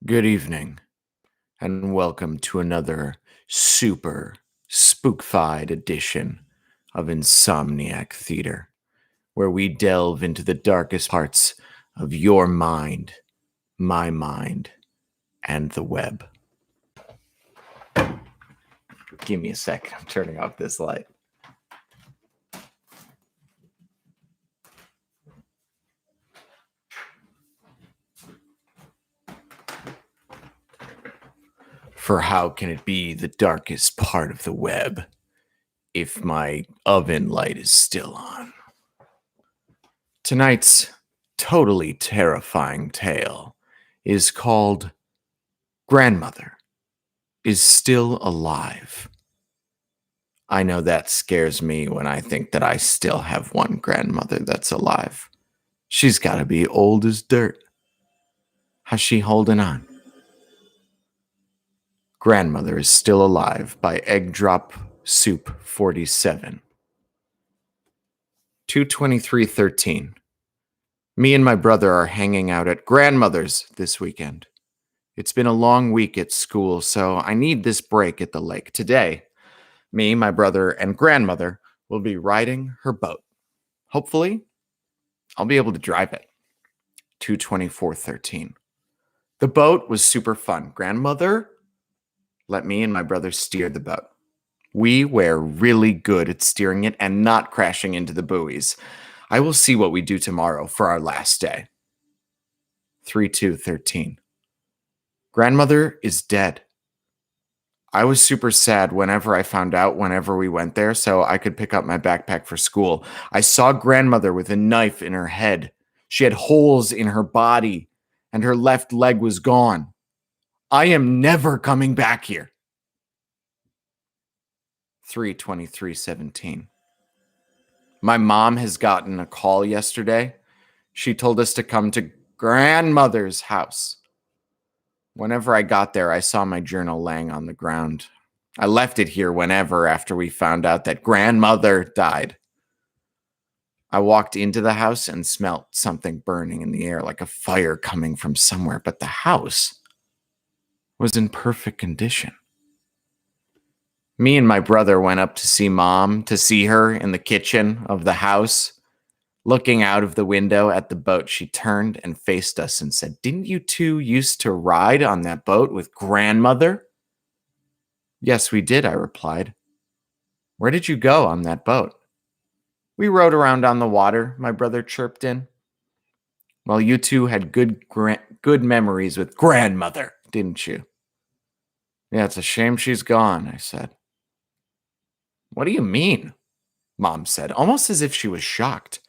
Good evening, and welcome to another super spookfied edition of Insomniac Theater, where we delve into the darkest parts of your mind, my mind, and the web. Give me a second, I'm turning off this light. For how can it be the darkest part of the web if my oven light is still on? Tonight's totally terrifying tale is called Grandmother is Still Alive. I know that scares me when I think that I still have one grandmother that's alive. She's got to be old as dirt. How's she holding on? Grandmother is Still Alive by Egg Drop Soup 47. 22313. Me and my brother are hanging out at grandmother's this weekend. It's been a long week at school, so I need this break at the lake. Today, me, my brother, and grandmother will be riding her boat. Hopefully, I'll be able to drive it. 22413. The boat was super fun. Grandmother let me and my brother steer the boat. We were really good at steering it and not crashing into the buoys. I will see what we do tomorrow for our last day. 3213. Grandmother is dead. I was super sad whenever I found out whenever we went there so I could pick up my backpack for school. I saw grandmother with a knife in her head. She had holes in her body and her left leg was gone. I am never coming back here. 32317. My mom has gotten a call yesterday. She told us to come to grandmother's house. Whenever I got there, I saw my journal laying on the ground. I left it here whenever after we found out that grandmother died. I walked into the house and smelt something burning in the air like a fire coming from somewhere, but the house was in perfect condition. Me and my brother went up to see Mom, to see her in the kitchen of the house. Looking out of the window at the boat, she turned and faced us and said, "Didn't you two used to ride on that boat with grandmother?" "Yes, we did," I replied. "Where did you go on that boat?" "We rode around on the water," my brother chirped in. "Well, you two had good memories with grandmother, didn't you?" "Yeah, it's a shame she's gone," I said. "What do you mean?" Mom said, almost as if she was shocked.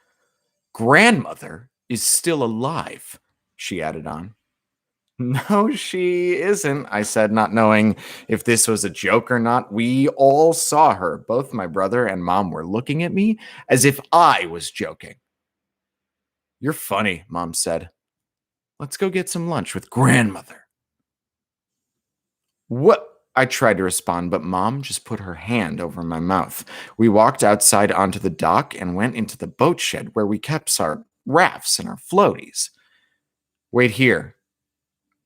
"Grandmother is still alive," she added on. "No, she isn't," I said, not knowing if this was a joke or not. We all saw her. Both my brother and Mom were looking at me as if I was joking. "You're funny," Mom said. "Let's go get some lunch with grandmother." "What?" I tried to respond, but Mom just put her hand over my mouth. We walked outside onto the dock and went into the boat shed where we kept our rafts and our floaties. "Wait here,"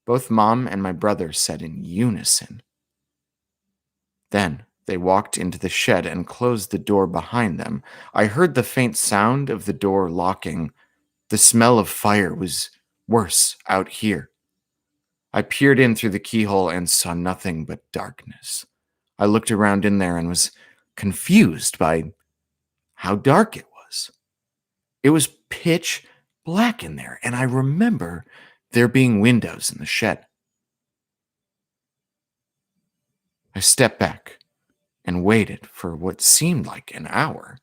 both Mom and my brother said in unison. Then they walked into the shed and closed the door behind them. I heard the faint sound of the door locking. The smell of fire was worse out here. I peered in through the keyhole and saw nothing but darkness. I looked around in there and was confused by how dark it was. It was pitch black in there, and I remember there being windows in the shed. I stepped back and waited for what seemed like an hour.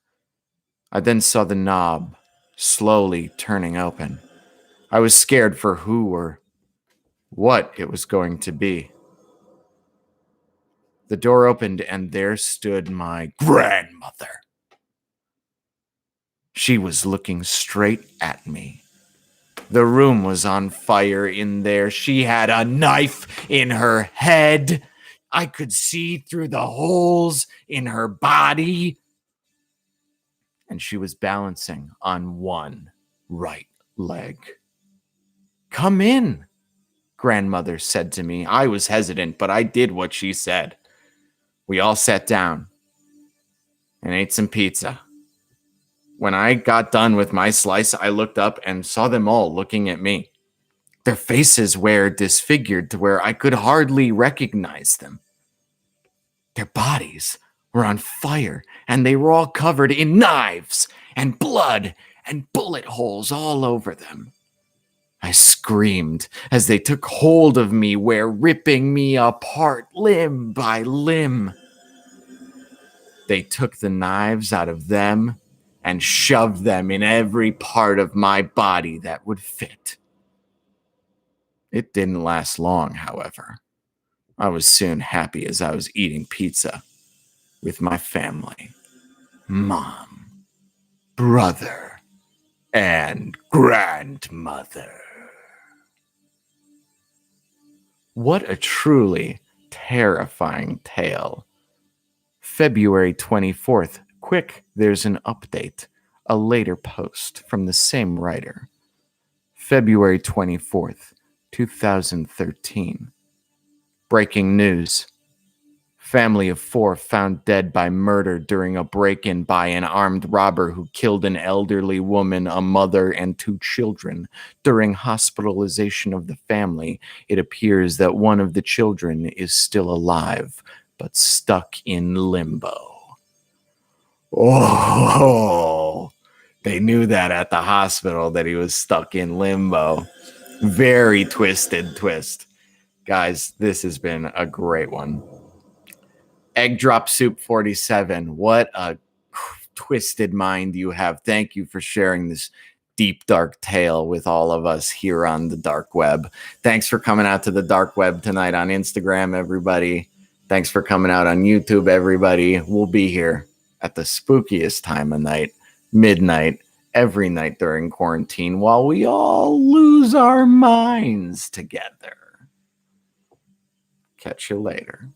I then saw the knob slowly turning open. I was scared for who or what it was going to be. The door opened and there stood my grandmother. She was looking straight at me. The room was on fire in there. She had a knife in her head. I could see through the holes in her body. And she was balancing on one right leg. "Come in," grandmother said to me. I was hesitant, but I did what she said. We all sat down and ate some pizza. When I got done with my slice, I looked up and saw them all looking at me. Their faces were disfigured to where I could hardly recognize them. Their bodies were on fire, and they were all covered in knives and blood and bullet holes all over them. I screamed as they took hold of me, were ripping me apart limb by limb. They took the knives out of them and shoved them in every part of my body that would fit. It didn't last long, however. I was soon happy as I was eating pizza with my family, mom, brother, and grandmother. What a truly terrifying tale. February 24th. Quick, there's an update. A later post from the same writer. February 24th, 2013. Breaking news. Family of 4 found dead by murder during a break-in by an armed robber who killed an elderly woman, a mother, and 2 children. During hospitalization of the family, it appears that one of the children is still alive, but stuck in limbo. Oh, they knew that at the hospital, that he was stuck in limbo. Very twisted twist. Guys, this has been a great one. Egg Drop Soup 47. What a twisted mind you have. Thank you for sharing this deep, dark tale with all of us here on the dark web. Thanks for coming out to the dark web tonight on Instagram, everybody. Thanks for coming out on YouTube, everybody. We'll be here at the spookiest time of night, midnight, every night during quarantine, while we all lose our minds together. Catch you later.